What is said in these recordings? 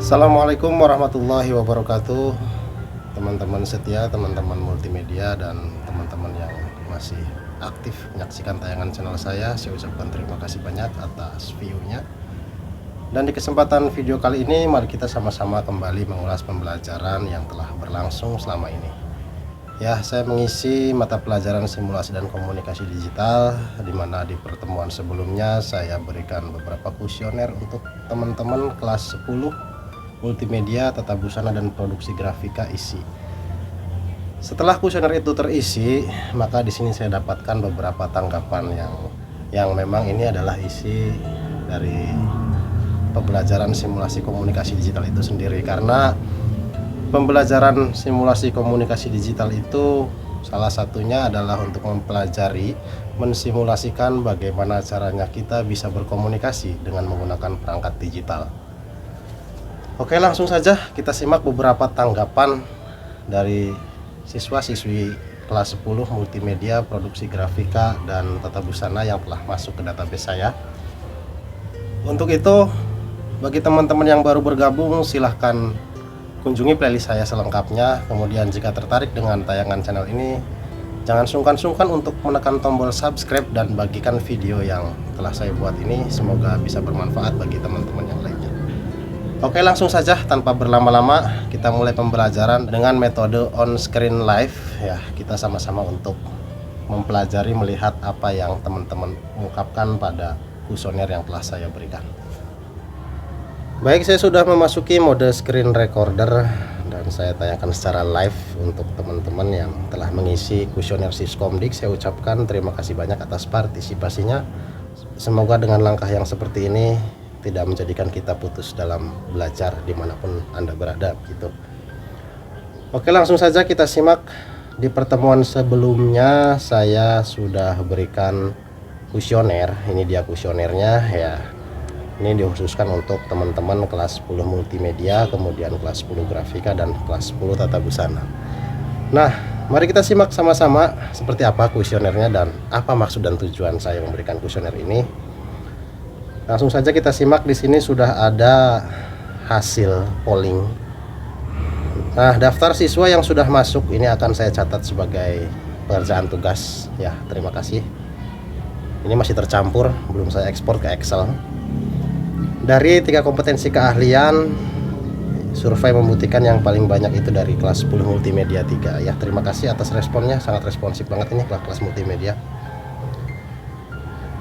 Assalamualaikum warahmatullahi wabarakatuh, teman-teman setia, teman-teman multimedia, dan teman-teman yang masih aktif menyaksikan tayangan channel saya ucapkan terima kasih banyak atas view-nya. Dan di kesempatan video kali ini, mari kita sama-sama kembali mengulas pembelajaran yang telah berlangsung selama ini. Ya, saya mengisi mata pelajaran simulasi dan komunikasi digital, di mana di pertemuan sebelumnya saya berikan beberapa kuesioner untuk teman-teman kelas 10 multimedia, tata busana dan produksi grafika isi. Setelah kuesioner itu terisi, maka di sini saya dapatkan beberapa tanggapan yang memang ini adalah isi dari pembelajaran simulasi komunikasi digital itu sendiri. Karena pembelajaran simulasi komunikasi digital itu salah satunya adalah untuk mempelajari, mensimulasikan bagaimana caranya kita bisa berkomunikasi dengan menggunakan perangkat digital. Oke, langsung saja kita simak beberapa tanggapan dari siswa-siswi kelas 10 multimedia, produksi grafika, dan tata busana yang telah masuk ke database saya. Untuk itu, bagi teman-teman yang baru bergabung, silahkan kunjungi playlist saya selengkapnya. Kemudian jika tertarik dengan tayangan channel ini, jangan sungkan-sungkan untuk menekan tombol subscribe dan bagikan video yang telah saya buat ini. Semoga bisa bermanfaat bagi teman-teman yang lainnya. Oke, langsung saja tanpa berlama-lama kita mulai pembelajaran dengan metode on screen live. Ya, kita sama-sama untuk mempelajari, melihat apa yang teman-teman ungkapkan pada kuesioner yang telah saya berikan. Baik, saya sudah memasuki mode screen recorder dan saya tanyakan secara live untuk teman-teman yang telah mengisi kuesioner Siskomdik. Saya ucapkan terima kasih banyak atas partisipasinya. Semoga dengan langkah yang seperti ini tidak menjadikan kita putus dalam belajar dimanapun Anda berada gitu. Oke, langsung saja kita simak. Di pertemuan sebelumnya saya sudah berikan kuesioner. Ini dia kuesionernya ya. Ini dikhususkan untuk teman-teman kelas 10 multimedia, kemudian kelas 10 grafika, dan kelas 10 tata busana. Nah, mari kita simak sama-sama seperti apa kuesionernya dan apa maksud dan tujuan saya memberikan kuesioner ini. Langsung saja kita simak. Di sini sudah ada hasil polling. Nah, daftar siswa yang sudah masuk ini akan saya catat sebagai pekerjaan tugas ya. Terima kasih. Ini masih tercampur, belum saya ekspor ke Excel. Dari 3 kompetensi keahlian, survei membuktikan yang paling banyak itu dari kelas 10 multimedia 3 ya. Terima kasih atas responnya, sangat responsif banget ini kelas multimedia.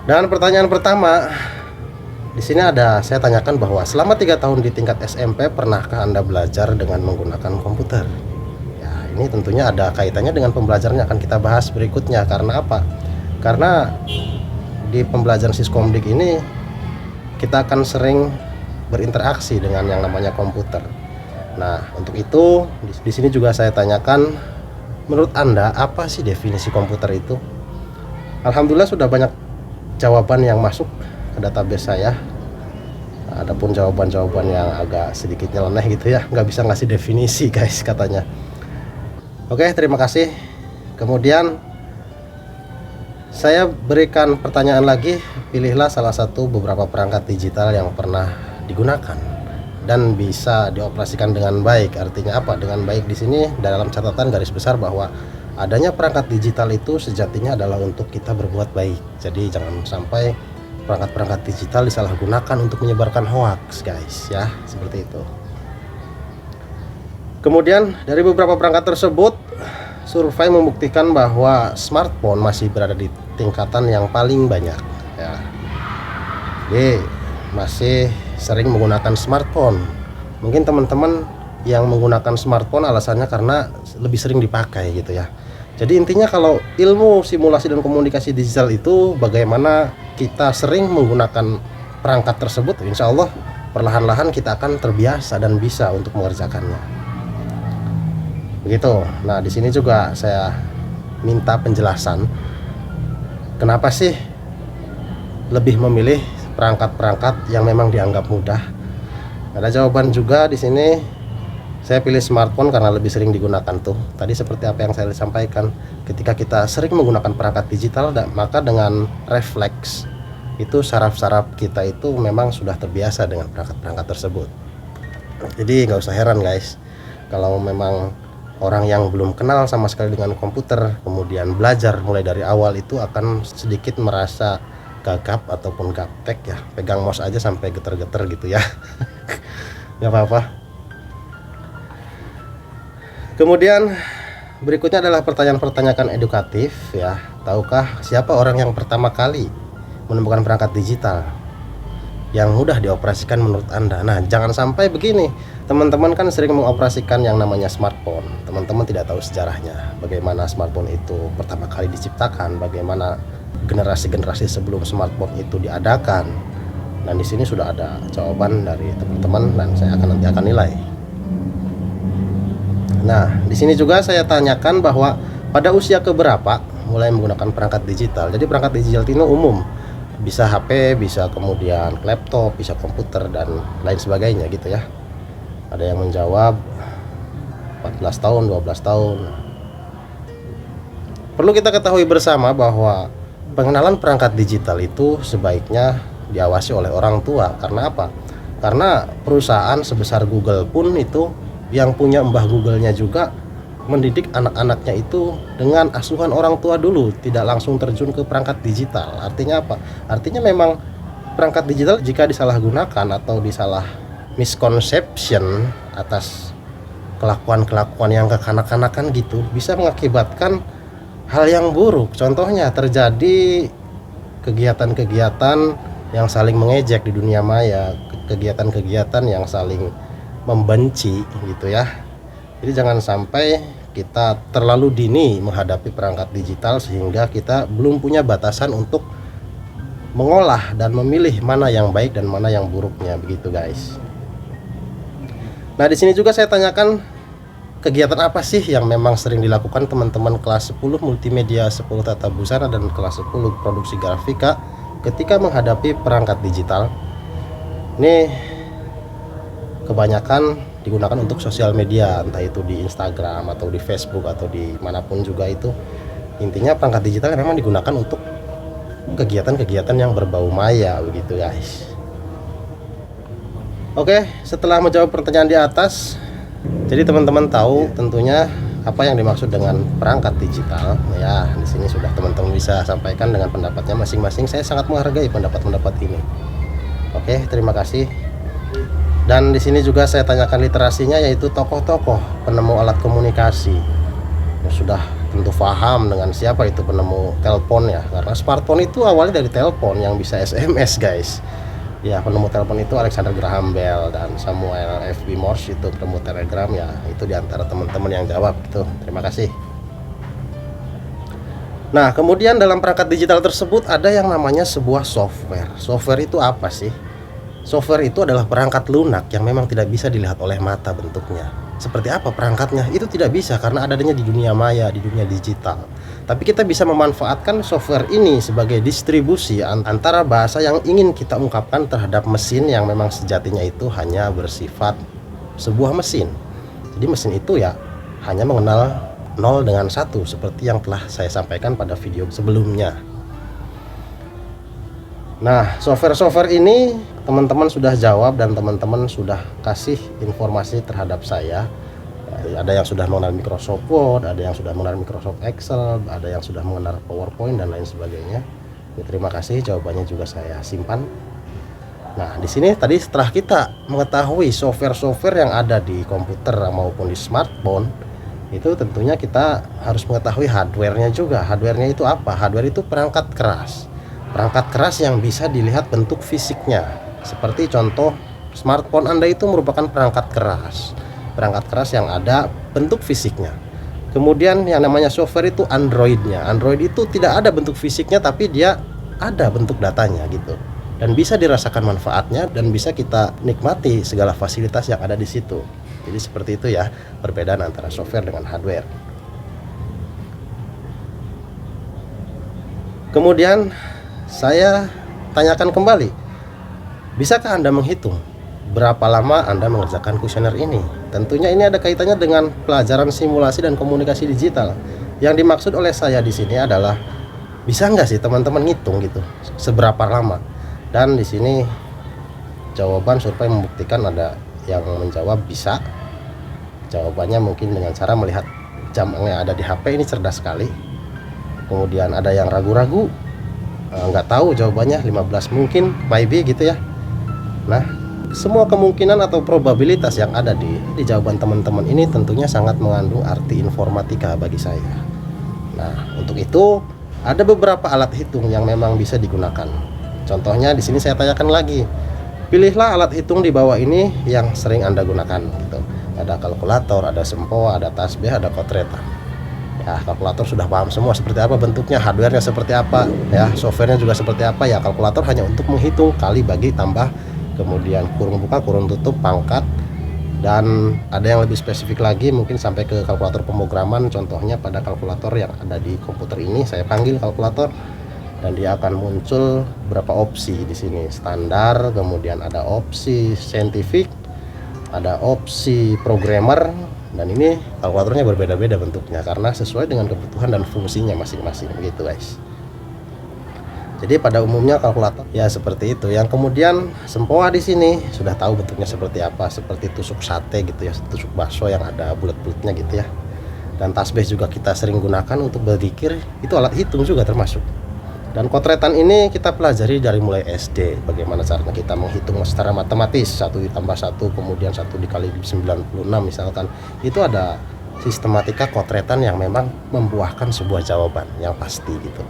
Dan pertanyaan pertama, di sini saya tanyakan bahwa selama 3 tahun di tingkat SMP, pernahkah Anda belajar dengan menggunakan komputer? Ya, ini tentunya ada kaitannya dengan pembelajaran yang akan kita bahas berikutnya. Karena apa? Karena di pembelajaran Siskomdik ini kita akan sering berinteraksi dengan yang namanya komputer. Nah, untuk itu di sini juga saya tanyakan, menurut Anda apa sih definisi komputer itu? Alhamdulillah sudah banyak jawaban yang masuk ke database saya. Adapun jawaban-jawaban yang agak sedikit nyeleneh gitu ya, nggak bisa ngasih definisi guys katanya. Oke, terima kasih. Kemudian saya berikan pertanyaan lagi, pilihlah salah satu beberapa perangkat digital yang pernah digunakan dan bisa dioperasikan dengan baik. Artinya apa? Dengan baik di sini dalam catatan garis besar bahwa adanya perangkat digital itu sejatinya adalah untuk kita berbuat baik. Jadi jangan sampai perangkat-perangkat digital disalahgunakan untuk menyebarkan hoax guys ya, seperti itu. Kemudian dari beberapa perangkat tersebut, survei membuktikan bahwa smartphone masih berada di tingkatan yang paling banyak ya. Jadi masih sering menggunakan smartphone. Mungkin teman-teman yang menggunakan smartphone alasannya karena lebih sering dipakai gitu ya. Jadi intinya kalau ilmu simulasi dan komunikasi digital itu bagaimana kita sering menggunakan perangkat tersebut, insya Allah perlahan-lahan kita akan terbiasa dan bisa untuk mengerjakannya. Begitu. Nah, di sini juga saya minta penjelasan kenapa sih lebih memilih perangkat-perangkat yang memang dianggap mudah. Ada jawaban juga di sini. Saya pilih smartphone karena lebih sering digunakan tuh. Tadi seperti apa yang saya sampaikan, ketika kita sering menggunakan perangkat digital, maka dengan refleks itu saraf-saraf kita itu memang sudah terbiasa dengan perangkat-perangkat tersebut. Jadi nggak usah heran guys, kalau memang orang yang belum kenal sama sekali dengan komputer kemudian belajar mulai dari awal itu akan sedikit merasa gagap ataupun gaptek ya, pegang mouse aja sampai geter-geter gitu ya. Nggak apa-apa. Kemudian berikutnya adalah pertanyaan-pertanyaan edukatif ya. Tahukah siapa orang yang pertama kali menemukan perangkat digital yang mudah dioperasikan menurut Anda? Nah, jangan sampai begini. Teman-teman kan sering mengoperasikan yang namanya smartphone. Teman-teman tidak tahu sejarahnya, bagaimana smartphone itu pertama kali diciptakan, bagaimana generasi-generasi sebelum smartphone itu diadakan. Dan di sini sudah ada jawaban dari teman-teman dan saya nanti akan nilai. Nah, di sini juga saya tanyakan bahwa pada usia keberapa mulai menggunakan perangkat digital. Jadi perangkat digital itu umum, bisa HP, bisa kemudian laptop, bisa komputer dan lain sebagainya gitu ya. Ada yang menjawab 14 tahun, 12 tahun. Perlu kita ketahui bersama bahwa pengenalan perangkat digital itu sebaiknya diawasi oleh orang tua. Karena apa? Karena perusahaan sebesar Google pun itu yang punya mbah Google-nya juga mendidik anak-anaknya itu dengan asuhan orang tua dulu, tidak langsung terjun ke perangkat digital. Artinya apa? Artinya memang perangkat digital jika disalahgunakan atau disalah misconception atas kelakuan-kelakuan yang kekanak-kanakan gitu, bisa mengakibatkan hal yang buruk. Contohnya terjadi kegiatan-kegiatan yang saling mengejek di dunia maya, kegiatan-kegiatan yang saling membenci gitu ya. Jadi jangan sampai kita terlalu dini menghadapi perangkat digital sehingga kita belum punya batasan untuk mengolah dan memilih mana yang baik dan mana yang buruknya, begitu guys. Nah, di sini juga saya tanyakan kegiatan apa sih yang memang sering dilakukan teman-teman kelas 10 multimedia 10 tata busana dan kelas 10 produksi grafika ketika menghadapi perangkat digital. Ini kebanyakan digunakan untuk sosial media, entah itu di Instagram atau di Facebook atau di manapun juga itu. Intinya perangkat digital memang digunakan untuk kegiatan-kegiatan yang berbau maya, begitu guys. Oke, setelah menjawab pertanyaan di atas, jadi teman-teman tahu tentunya apa yang dimaksud dengan perangkat digital. Ya, di sini sudah teman-teman bisa sampaikan dengan pendapatnya masing-masing. Saya sangat menghargai pendapat-pendapat ini. Oke, terima kasih. Dan di sini juga saya tanyakan literasinya, yaitu tokoh-tokoh penemu alat komunikasi. Ya, sudah tentu paham dengan siapa itu penemu telepon ya, karena smartphone itu awalnya dari telepon yang bisa SMS guys. Ya, penemu telepon itu Alexander Graham Bell dan Samuel F.B. Morse itu penemu telegram ya. Itu diantara teman-teman yang jawab gitu. Terima kasih. Nah, kemudian dalam perangkat digital tersebut ada yang namanya sebuah software. Software itu apa sih? Software itu adalah perangkat lunak yang memang tidak bisa dilihat oleh mata bentuknya. Seperti apa perangkatnya? Itu tidak bisa karena adanya di dunia maya, di dunia digital. Tapi kita bisa memanfaatkan software ini sebagai distribusi antara bahasa yang ingin kita ungkapkan terhadap mesin yang memang sejatinya itu hanya bersifat sebuah mesin. Jadi mesin itu ya hanya mengenal 0 dengan 1 seperti yang telah saya sampaikan pada video sebelumnya. Nah, software-software ini teman-teman sudah jawab dan teman-teman sudah kasih informasi terhadap saya. Ada yang sudah mengenal Microsoft Word, ada yang sudah mengenal Microsoft Excel, ada yang sudah mengenal PowerPoint dan lain sebagainya. Ya, terima kasih, jawabannya juga saya simpan. Nah, di sini tadi setelah kita mengetahui software-software yang ada di komputer maupun di smartphone, itu tentunya kita harus mengetahui hardware-nya juga. Hardware-nya itu apa? Hardware itu perangkat keras. Perangkat keras yang bisa dilihat bentuk fisiknya. Seperti contoh smartphone Anda itu merupakan perangkat keras. Perangkat keras yang ada bentuk fisiknya. Kemudian yang namanya software itu Android-nya. Android itu tidak ada bentuk fisiknya tapi dia ada bentuk datanya gitu. Dan bisa dirasakan manfaatnya dan bisa kita nikmati segala fasilitas yang ada di situ. Jadi seperti itu ya perbedaan antara software dengan hardware. Kemudian saya tanyakan kembali, bisakah Anda menghitung berapa lama Anda mengerjakan kuesioner ini? Tentunya ini ada kaitannya dengan pelajaran simulasi dan komunikasi digital. Yang dimaksud oleh saya di sini adalah bisa nggak sih teman-teman ngitung gitu seberapa lama? Dan di sini jawaban survei membuktikan ada yang menjawab bisa. Jawabannya mungkin dengan cara melihat jam yang ada di HP, ini cerdas sekali. Kemudian ada yang ragu-ragu, nggak tahu jawabannya, 15 mungkin, maybe gitu ya. Nah, semua kemungkinan atau probabilitas yang ada di jawaban teman-teman ini tentunya sangat mengandung arti informatika bagi saya. Nah, untuk itu ada beberapa alat hitung yang memang bisa digunakan. Contohnya di sini saya tanyakan lagi. Pilihlah alat hitung di bawah ini yang sering Anda gunakan gitu. Ada kalkulator, ada sempoa, ada tasbih, ada kotretan. Ya, kalkulator sudah paham semua seperti apa bentuknya, hardware-nya seperti apa, ya, software-nya juga seperti apa. Ya, kalkulator hanya untuk menghitung kali, bagi, tambah, kemudian kurung buka, kurung tutup, pangkat, dan ada yang lebih spesifik lagi mungkin sampai ke kalkulator pemrograman. Contohnya pada kalkulator yang ada di komputer ini, saya panggil kalkulator, dan dia akan muncul berapa opsi di sini. Standar, kemudian ada opsi saintifik, ada opsi programmer, dan ini kalkulatornya berbeda-beda bentuknya karena sesuai dengan kebutuhan dan fungsinya masing-masing gitu guys. Jadi pada umumnya kalkulator ya seperti itu. Yang kemudian sempoa di sini sudah tahu bentuknya seperti apa, seperti tusuk sate gitu ya, tusuk bakso yang ada bulat-bulatnya gitu ya. Dan tasbih juga kita sering gunakan untuk berzikir, itu alat hitung juga termasuk. Dan kotretan ini kita pelajari dari mulai SD, bagaimana caranya kita menghitung secara matematis, 1 ditambah 1, kemudian 1 dikali 96 misalkan. Itu ada sistematika kotretan yang memang membuahkan sebuah jawaban yang pasti gitu.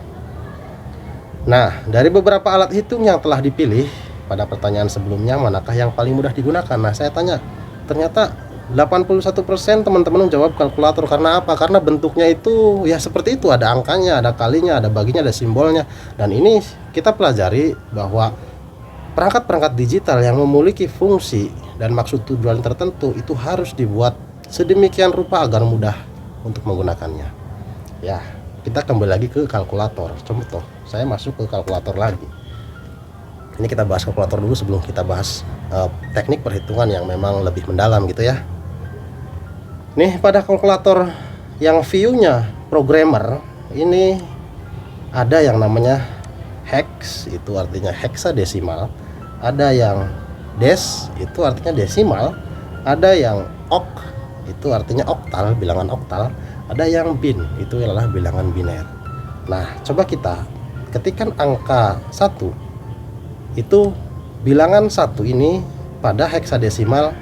Nah, dari beberapa alat hitung yang telah dipilih pada pertanyaan sebelumnya, manakah yang paling mudah digunakan? Nah, saya tanya, ternyata 81% teman-teman menjawab kalkulator. Karena apa? Karena bentuknya itu ya seperti itu, ada angkanya, ada kalinya, ada baginya, ada simbolnya. Dan ini kita pelajari bahwa perangkat-perangkat digital yang memiliki fungsi dan maksud tujuan tertentu itu harus dibuat sedemikian rupa agar mudah untuk menggunakannya. Ya, kita kembali lagi ke kalkulator. Contoh, saya masuk ke kalkulator lagi. Ini kita bahas kalkulator dulu sebelum kita bahas teknik perhitungan yang memang lebih mendalam gitu ya. Nih pada kalkulator yang view-nya programmer ini ada yang namanya hex, itu artinya heksadesimal. Ada yang des, itu artinya desimal. Ada yang oct, itu artinya oktal, bilangan oktal. Ada yang bin, itu adalah bilangan biner. Nah, coba kita ketikkan angka 1. Itu bilangan 1 ini pada heksadesimal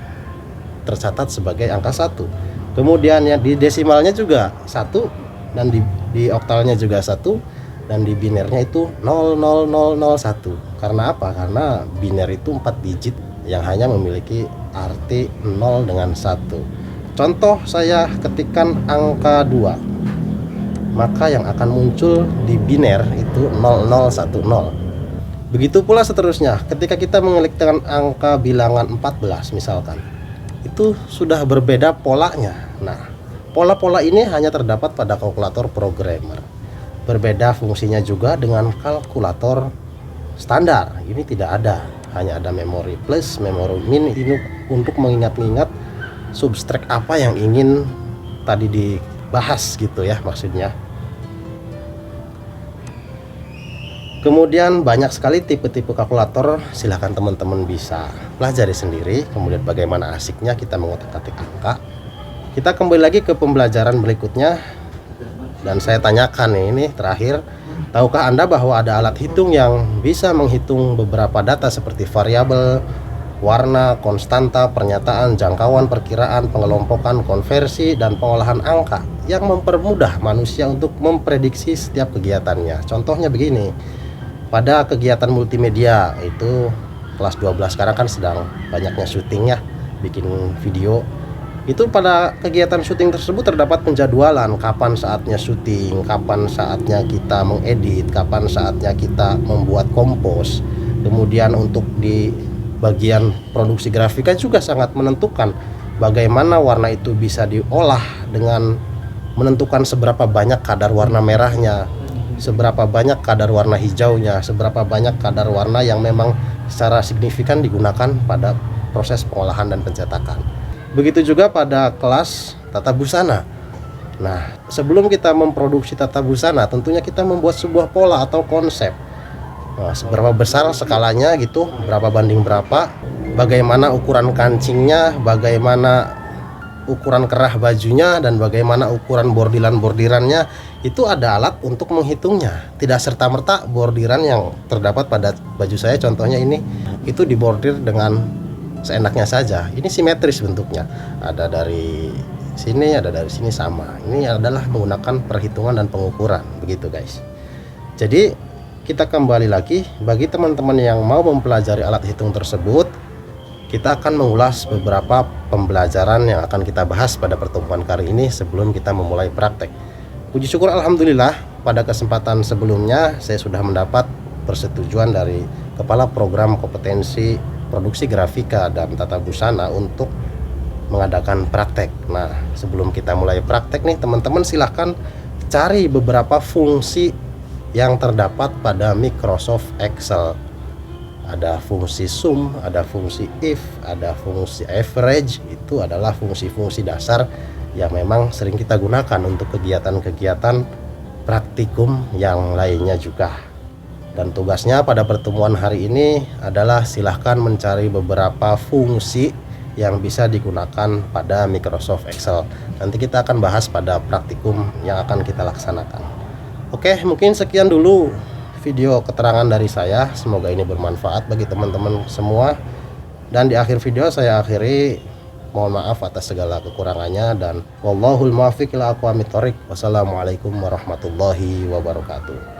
tercatat sebagai angka 1. Kemudian yang di desimalnya juga 1, dan di oktalnya juga 1, dan di binernya itu 00001. Karena apa? Karena biner itu 4 digit yang hanya memiliki arti 0 dengan 1. Contoh, saya ketikkan angka 2, maka yang akan muncul di biner itu 0010. Begitu pula seterusnya, ketika kita mengetikkan angka bilangan 14 misalkan, itu sudah berbeda polanya. Nah, pola-pola ini hanya terdapat pada kalkulator programmer. Berbeda fungsinya juga dengan kalkulator standar. Ini tidak ada, hanya ada memori plus, memori min, ini untuk mengingat-ingat subtract apa yang ingin tadi dibahas gitu ya maksudnya. Kemudian banyak sekali tipe-tipe kalkulator, silahkan teman-teman bisa pelajari sendiri. Kemudian bagaimana asiknya kita mengotak-atik angka. Kita kembali lagi ke pembelajaran berikutnya, dan saya tanyakan ini terakhir, tahukah Anda bahwa ada alat hitung yang bisa menghitung beberapa data seperti variabel, warna, konstanta, pernyataan, jangkauan, perkiraan, pengelompokan, konversi, dan pengolahan angka yang mempermudah manusia untuk memprediksi setiap kegiatannya. Contohnya begini, pada kegiatan multimedia itu kelas 12 sekarang kan sedang banyaknya syutingnya, bikin video. Itu pada kegiatan syuting tersebut terdapat penjadwalan kapan saatnya syuting, kapan saatnya kita mengedit, kapan saatnya kita membuat kompos. Kemudian untuk di bagian produksi grafika juga sangat menentukan bagaimana warna itu bisa diolah dengan menentukan seberapa banyak kadar warna merahnya, seberapa banyak kadar warna hijaunya, seberapa banyak kadar warna yang memang secara signifikan digunakan pada proses pengolahan dan pencetakan. Begitu juga pada kelas tata busana. Nah, sebelum kita memproduksi tata busana, tentunya kita membuat sebuah pola atau konsep. Nah, seberapa besar skalanya gitu, berapa banding berapa, bagaimana ukuran kancingnya, bagaimana ukuran kerah bajunya, dan bagaimana ukuran bordirannya. Itu ada alat untuk menghitungnya. Tidak serta-merta bordiran yang terdapat pada baju saya, contohnya ini, itu dibordir dengan seenaknya saja. Ini simetris bentuknya, ada dari sini, ada dari sini, sama. Ini adalah menggunakan perhitungan dan pengukuran, begitu guys. Jadi kita kembali lagi, bagi teman-teman yang mau mempelajari alat hitung tersebut, kita akan mengulas beberapa pembelajaran yang akan kita bahas pada pertemuan kali ini sebelum kita memulai praktek. Puji syukur alhamdulillah, pada kesempatan sebelumnya saya sudah mendapat persetujuan dari Kepala Program Kompetensi Produksi Grafika dan Tata Busana untuk mengadakan praktek. Nah, sebelum kita mulai praktek nih teman-teman, silahkan cari beberapa fungsi yang terdapat pada Microsoft Excel. Ada fungsi sum, ada fungsi if, ada fungsi average. Itu adalah fungsi-fungsi dasar yang memang sering kita gunakan untuk kegiatan-kegiatan praktikum yang lainnya juga. Dan tugasnya pada pertemuan hari ini adalah silahkan mencari beberapa fungsi yang bisa digunakan pada Microsoft Excel. Nanti kita akan bahas pada praktikum yang akan kita laksanakan. Oke, mungkin sekian dulu video keterangan dari saya. Semoga ini bermanfaat bagi teman-teman semua. Dan di akhir video saya akhiri, mohon maaf atas segala kekurangannya, dan wallahul muwaffiq ila aqwamit thoriq. Wassalamualaikum warahmatullahi wabarakatuh.